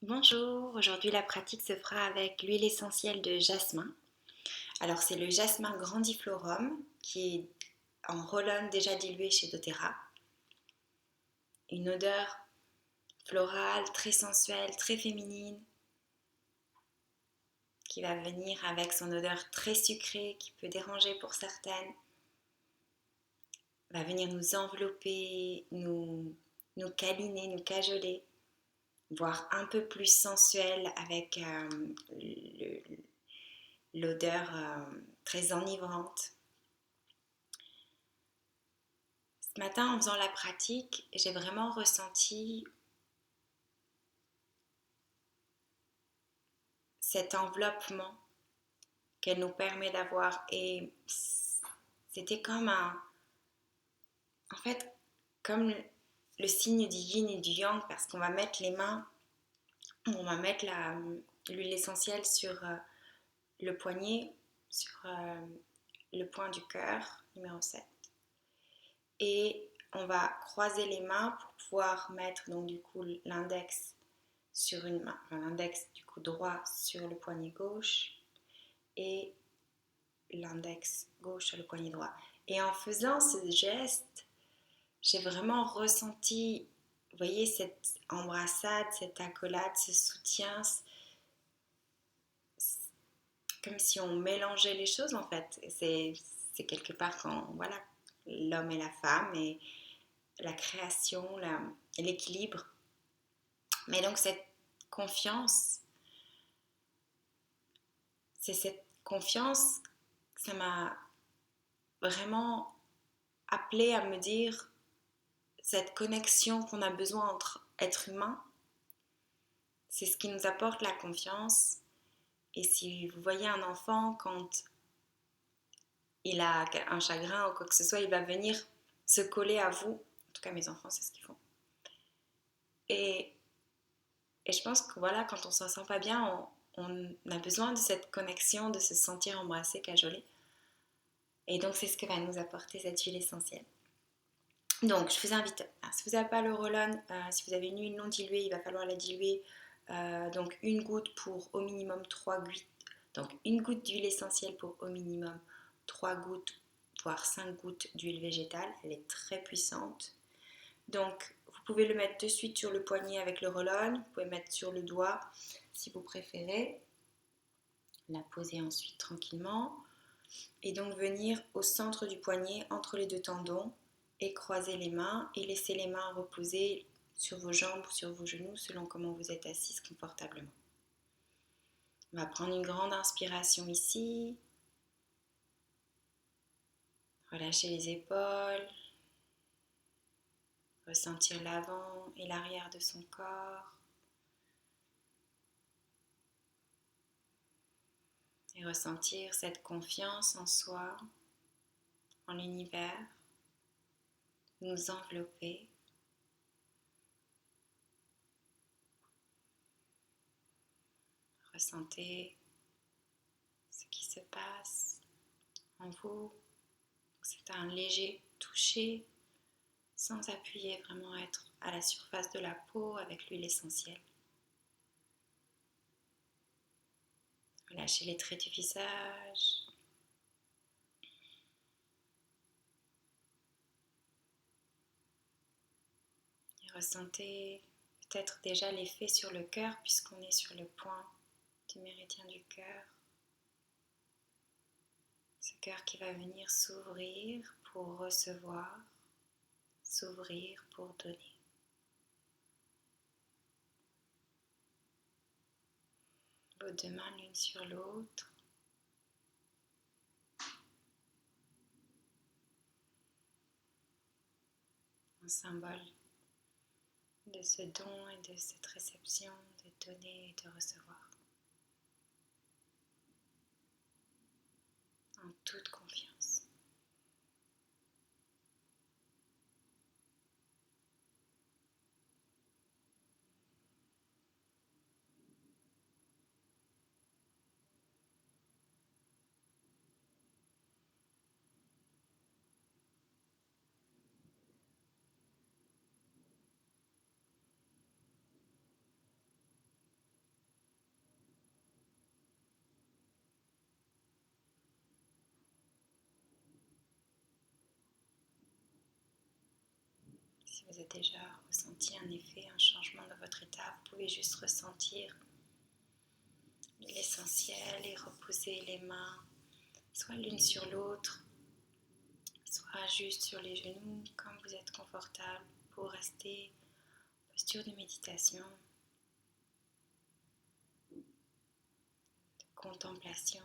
Bonjour, aujourd'hui la pratique se fera avec l'huile essentielle de jasmin. Alors c'est le jasmin grandiflorum qui est en roll-on déjà dilué chez doTERRA. Une odeur florale, très sensuelle, très féminine, qui va venir avec son odeur très sucrée qui peut déranger pour certaines, va venir nous envelopper, nous câliner, nous cajoler, voire un peu plus sensuelle avec l'odeur très enivrante. Ce matin, en faisant la pratique, j'ai vraiment ressenti cet enveloppement qu'elle nous permet d'avoir. Et c'était comme en fait, comme le signe du yin et du yang, parce qu'on va mettre les mains, on va mettre l'huile essentielle sur le poignet, sur le point du cœur, numéro 7. Et on va croiser les mains pour pouvoir mettre donc du coup l'index sur une main, enfin, l'index du coup droit sur le poignet gauche et l'index gauche sur le poignet droit. Et en faisant ce geste, j'ai vraiment ressenti, vous voyez, cette embrassade, cette accolade, ce soutien, comme si on mélangeait les choses en fait. C'est quelque part quand, voilà, l'homme et la femme et la création, l'équilibre. Mais donc cette confiance, c'est cette confiance que ça m'a vraiment appelé à me dire cette connexion qu'on a besoin entre êtres humains, c'est ce qui nous apporte la confiance. Et si vous voyez un enfant, quand il a un chagrin ou quoi que ce soit, il va venir se coller à vous. En tout cas, mes enfants, c'est ce qu'ils font. Et, et je pense que voilà, quand on ne se sent pas bien, on a besoin de cette connexion, de se sentir embrassé, cajolé. Et donc, c'est ce que va nous apporter cette huile essentielle. Donc, je vous invite, si vous n'avez pas le roll-on, si vous avez une huile non diluée, il va falloir la diluer. Donc, une goutte pour au minimum 3 gouttes. Donc, une goutte d'huile essentielle pour au minimum 3 gouttes, voire 5 gouttes d'huile végétale. Elle est très puissante. Donc, vous pouvez le mettre de suite sur le poignet avec le roll-on. Vous pouvez mettre sur le doigt si vous préférez. La poser ensuite tranquillement. Et donc, venir au centre du poignet, entre les deux tendons, et croiser les mains et laisser les mains reposer sur vos jambes ou sur vos genoux selon comment vous êtes assise confortablement. On va prendre une grande inspiration ici. Relâcher les épaules. Ressentir l'avant et l'arrière de son corps. Et ressentir cette confiance en soi, en l'univers, nous envelopper. Ressentez ce qui se passe en vous. C'est un léger toucher sans appuyer, vraiment être à la surface de la peau avec l'huile essentielle. Relâchez les traits du visage. Et ressentez peut-être déjà l'effet sur le cœur puisqu'on est sur le point du méridien du cœur. Ce cœur qui va venir s'ouvrir pour recevoir, s'ouvrir pour donner. Vos deux mains l'une sur l'autre. Un symbole de ce don et de cette réception, de donner et de recevoir. En toute confiance. Si vous avez déjà ressenti un effet, un changement dans votre état, vous pouvez juste ressentir l'essentiel et reposer les mains soit l'une sur l'autre, soit juste sur les genoux, comme vous êtes confortable, pour rester en posture de méditation, de contemplation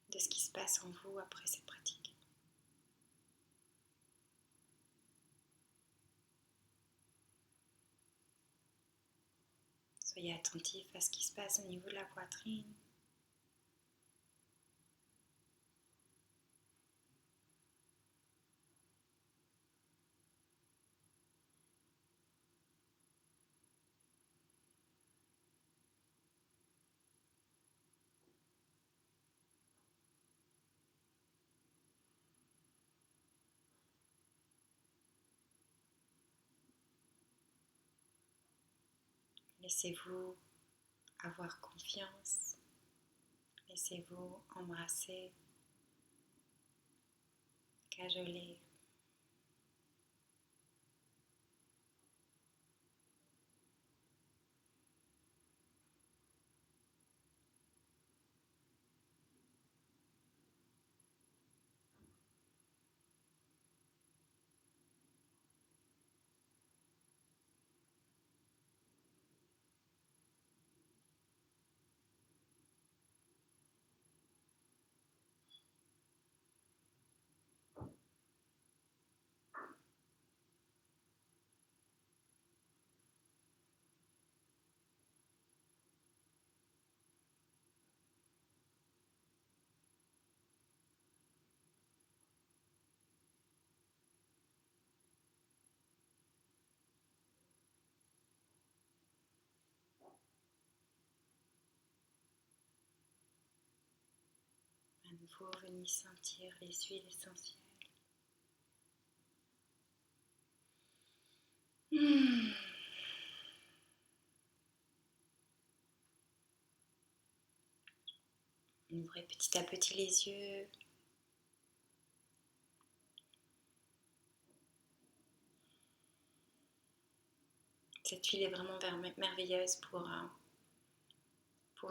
de ce qui se passe en vous après cette pratique. Soyez attentif à ce qui se passe au niveau de la poitrine. Laissez-vous avoir confiance. Laissez-vous embrasser, cajoler. À nouveau, venez sentir les huiles essentielles. Ouvrez petit à petit les yeux. Cette huile est vraiment merveilleuse pour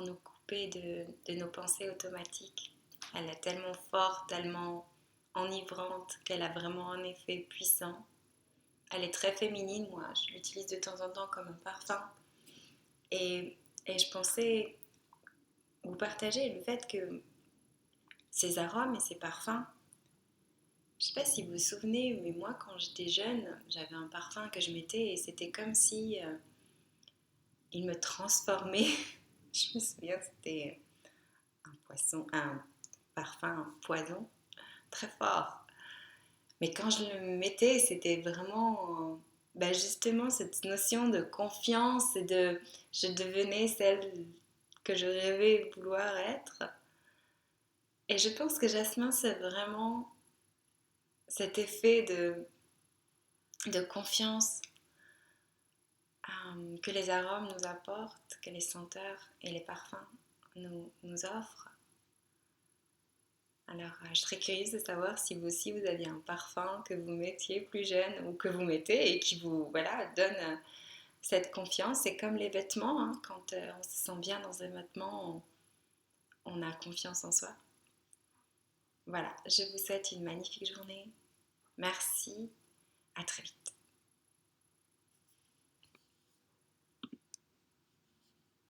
nous couper de nos pensées automatiques. Elle est tellement forte, tellement enivrante qu'elle a vraiment un effet puissant. Elle est très féminine, moi je l'utilise de temps en temps comme un parfum. Et je pensais vous partager le fait que ces arômes et ces parfums, je ne sais pas si vous vous souvenez, mais moi quand j'étais jeune, j'avais un parfum que je mettais et c'était comme si il me transformait. Je me souviens, c'était un parfum, un poison très fort. Mais quand je le mettais, c'était vraiment justement cette notion de confiance et de je devenais celle que je rêvais vouloir être. Et je pense que Jasmin, c'est vraiment cet effet de confiance que les arômes nous apportent, que les senteurs et les parfums nous offrent. Alors, je serais curieuse de savoir si vous aussi vous aviez un parfum que vous mettiez plus jeune ou que vous mettez et qui vous donne cette confiance. C'est comme les vêtements, hein, quand on se sent bien dans un vêtement, on a confiance en soi. Voilà, je vous souhaite une magnifique journée. Merci, à très vite.